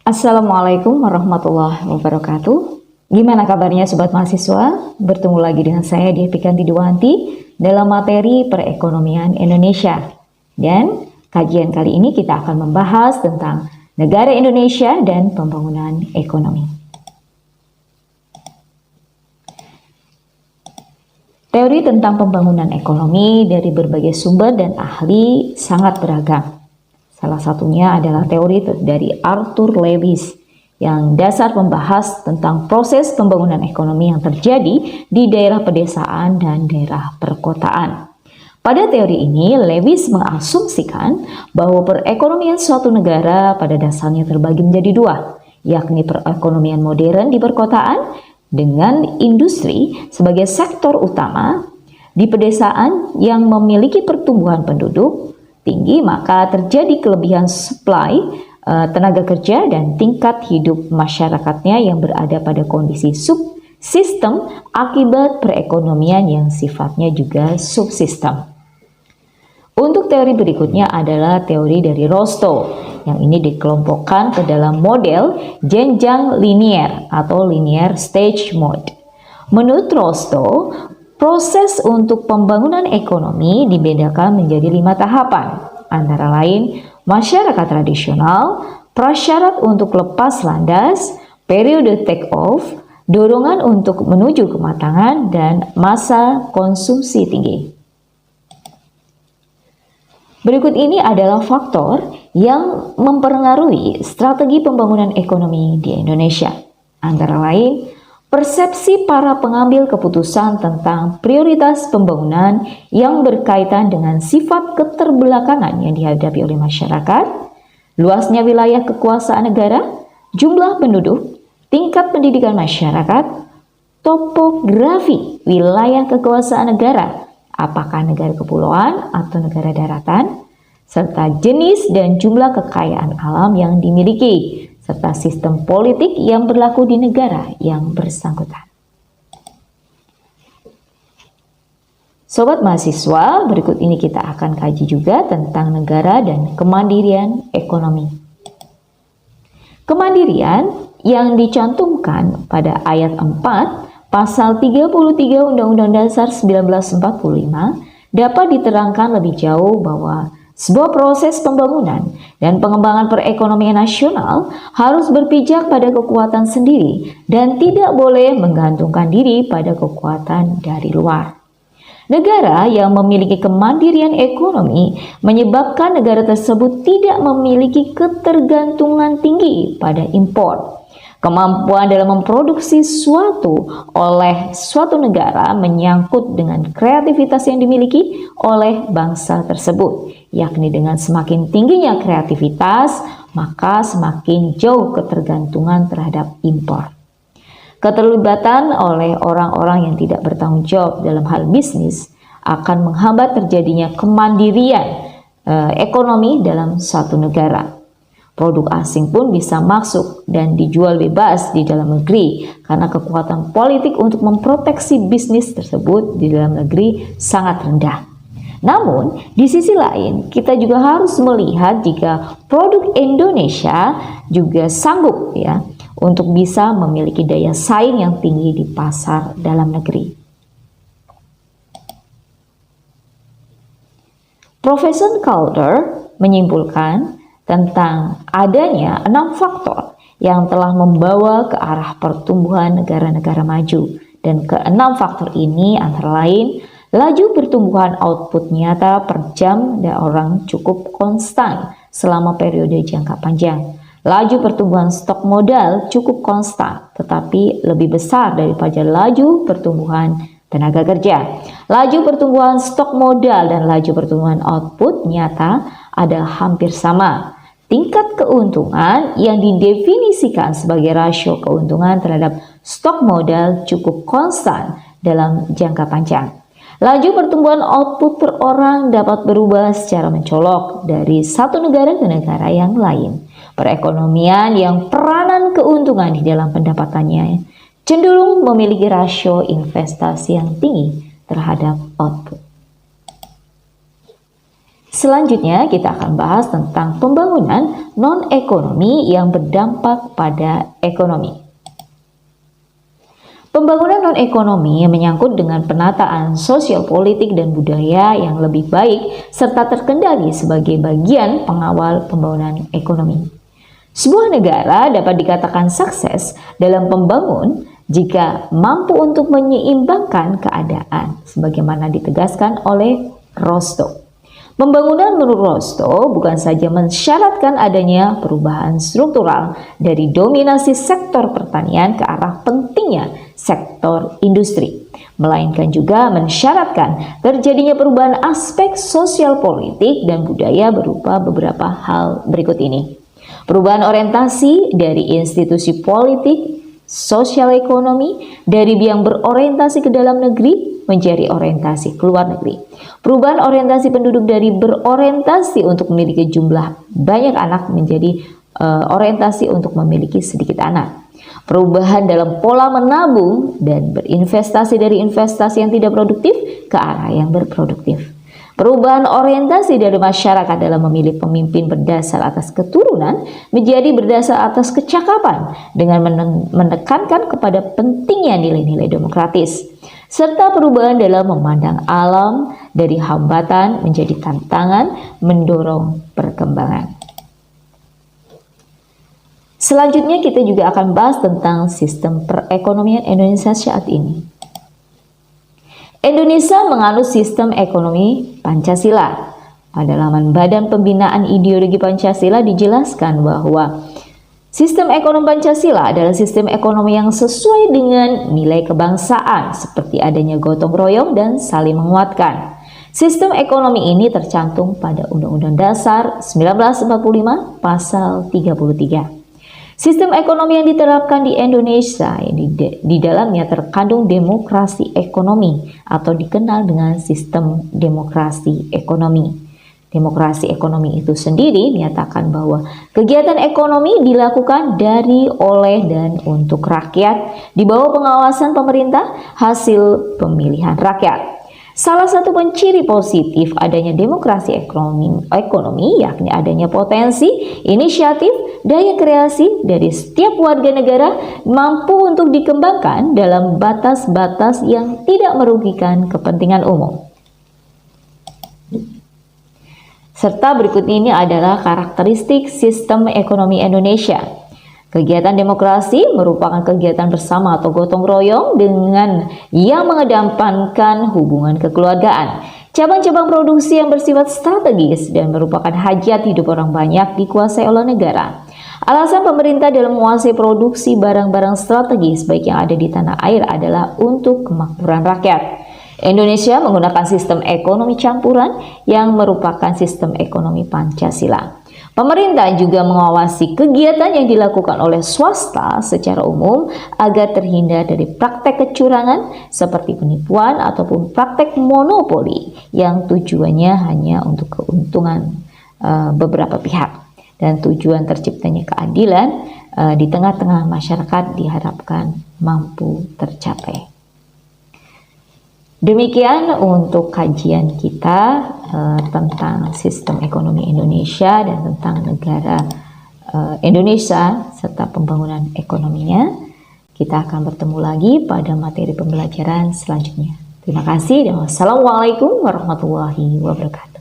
Assalamualaikum warahmatullahi wabarakatuh. Gimana kabarnya sobat mahasiswa? Bertemu lagi dengan saya Devi Kantidiwanti dalam materi perekonomian Indonesia. Dan kajian kali ini kita akan membahas tentang negara Indonesia dan pembangunan ekonomi. Teori tentang pembangunan ekonomi dari berbagai sumber dan ahli sangat beragam. Salah satunya adalah teori dari Arthur Lewis yang dasar membahas tentang proses pembangunan ekonomi yang terjadi di daerah pedesaan dan daerah perkotaan. Pada teori ini, Lewis mengasumsikan bahwa perekonomian suatu negara pada dasarnya terbagi menjadi dua, yakni perekonomian modern di perkotaan dengan industri sebagai sektor utama, di pedesaan yang memiliki pertumbuhan penduduk tinggi maka terjadi kelebihan supply tenaga kerja dan tingkat hidup masyarakatnya yang berada pada kondisi subsistem akibat perekonomian yang sifatnya juga subsistem. Untuk teori berikutnya adalah teori dari Rostow yang ini dikelompokkan ke dalam model jenjang linier atau linear stage mode. Menurut Rostow, proses untuk pembangunan ekonomi dibedakan menjadi 5 tahapan, antara lain masyarakat tradisional, prasyarat untuk lepas landas, periode take off, dorongan untuk menuju kematangan, dan masa konsumsi tinggi. Berikut ini adalah faktor yang mempengaruhi strategi pembangunan ekonomi di Indonesia, antara lain persepsi para pengambil keputusan tentang prioritas pembangunan yang berkaitan dengan sifat keterbelakangan yang dihadapi oleh masyarakat, luasnya wilayah kekuasaan negara, jumlah penduduk, tingkat pendidikan masyarakat, topografi wilayah kekuasaan negara, apakah negara kepulauan atau negara daratan, serta jenis dan jumlah kekayaan alam yang dimiliki, serta sistem politik yang berlaku di negara yang bersangkutan. Sobat mahasiswa, berikut ini kita akan kaji juga tentang negara dan kemandirian ekonomi. Kemandirian yang dicantumkan pada ayat 4 pasal 33 Undang-Undang Dasar 1945 dapat diterangkan lebih jauh bahwa sebuah proses pembangunan dan pengembangan perekonomian nasional harus berpijak pada kekuatan sendiri dan tidak boleh menggantungkan diri pada kekuatan dari luar. Negara yang memiliki kemandirian ekonomi menyebabkan negara tersebut tidak memiliki ketergantungan tinggi pada impor. Kemampuan dalam memproduksi sesuatu oleh suatu negara menyangkut dengan kreativitas yang dimiliki oleh bangsa tersebut, yakni dengan semakin tingginya kreativitas, maka semakin jauh ketergantungan terhadap impor. Keterlibatan oleh orang-orang yang tidak bertanggung jawab dalam hal bisnis akan menghambat terjadinya kemandirian ekonomi dalam suatu negara. Produk asing pun bisa masuk dan dijual bebas di dalam negeri karena kekuatan politik untuk memproteksi bisnis tersebut di dalam negeri sangat rendah. Namun, di sisi lain, kita juga harus melihat jika produk Indonesia juga sanggup untuk bisa memiliki daya saing yang tinggi di pasar dalam negeri. Profesor Calder menyimpulkan tentang adanya 6 faktor yang telah membawa ke arah pertumbuhan negara-negara maju. Dan ke-6 faktor ini antara lain, laju pertumbuhan output nyata per jam dan orang cukup konstan selama periode jangka panjang. Laju pertumbuhan stok modal cukup konstan, tetapi lebih besar daripada laju pertumbuhan tenaga kerja. Laju pertumbuhan stok modal dan laju pertumbuhan output nyata adalah hampir sama. Tingkat keuntungan yang didefinisikan sebagai rasio keuntungan terhadap stok modal cukup konstan dalam jangka panjang. Laju pertumbuhan output per orang dapat berubah secara mencolok dari satu negara ke negara yang lain. Perekonomian yang peranan keuntungan di dalam pendapatannya cenderung memiliki rasio investasi yang tinggi terhadap output. Selanjutnya kita akan bahas tentang pembangunan non-ekonomi yang berdampak pada ekonomi. Pembangunan non-ekonomi menyangkut dengan penataan sosial, politik, dan budaya yang lebih baik serta terkendali sebagai bagian pengawal pembangunan ekonomi. Sebuah negara dapat dikatakan sukses dalam membangun jika mampu untuk menyeimbangkan keadaan, sebagaimana ditegaskan oleh Rostow. Pembangunan menurut Rostow bukan saja mensyaratkan adanya perubahan struktural dari dominasi sektor pertanian ke arah pentingnya sektor industri, melainkan juga mensyaratkan terjadinya perubahan aspek sosial, politik, dan budaya berupa beberapa hal berikut ini. Perubahan orientasi dari institusi politik, sosial ekonomi, dari yang berorientasi ke dalam negeri menjadi orientasi ke luar negeri. Perubahan orientasi penduduk dari berorientasi untuk memiliki jumlah banyak anak menjadi orientasi untuk memiliki sedikit anak. Perubahan dalam pola menabung dan berinvestasi dari investasi yang tidak produktif ke arah yang berproduktif. Perubahan orientasi dari masyarakat dalam memilih pemimpin berdasar atas keturunan menjadi berdasar atas kecakapan dengan menekankan kepada pentingnya nilai-nilai demokratis. Serta perubahan dalam memandang alam dari hambatan menjadi tantangan mendorong perkembangan. Selanjutnya kita juga akan bahas tentang sistem perekonomian Indonesia saat ini. Indonesia menganut sistem ekonomi Pancasila. Pada laman Badan Pembinaan Ideologi Pancasila dijelaskan bahwa sistem ekonomi Pancasila adalah sistem ekonomi yang sesuai dengan nilai kebangsaan seperti adanya gotong royong dan saling menguatkan. Sistem ekonomi ini tercantum pada Undang-Undang Dasar 1945 Pasal 33. Sistem ekonomi yang diterapkan di Indonesia di dalamnya terkandung demokrasi ekonomi atau dikenal dengan sistem demokrasi ekonomi. Demokrasi ekonomi itu sendiri menyatakan bahwa kegiatan ekonomi dilakukan dari, oleh, dan untuk rakyat di bawah pengawasan pemerintah hasil pemilihan rakyat. Salah satu penciri positif adanya demokrasi ekonomi yakni adanya potensi, inisiatif, daya kreasi dari setiap warga negara mampu untuk dikembangkan dalam batas-batas yang tidak merugikan kepentingan umum. Serta berikut ini adalah karakteristik sistem ekonomi Indonesia. Kegiatan demokrasi merupakan kegiatan bersama atau gotong royong dengan yang mengedepankan hubungan kekeluargaan. Cabang-cabang produksi yang bersifat strategis dan merupakan hajat hidup orang banyak dikuasai oleh negara. Alasan pemerintah dalam menguasai produksi barang-barang strategis baik yang ada di tanah air adalah untuk kemakmuran rakyat. Indonesia menggunakan sistem ekonomi campuran yang merupakan sistem ekonomi Pancasila. Pemerintah juga mengawasi kegiatan yang dilakukan oleh swasta secara umum agar terhindar dari praktek kecurangan seperti penipuan ataupun praktek monopoli yang tujuannya hanya untuk keuntungan beberapa pihak, dan tujuan terciptanya keadilan di tengah-tengah masyarakat diharapkan mampu tercapai. Demikian untuk kajian kita tentang sistem ekonomi Indonesia dan tentang negara Indonesia serta pembangunan ekonominya. Kita akan bertemu lagi pada materi pembelajaran selanjutnya. Terima kasih dan wassalamualaikum warahmatullahi wabarakatuh.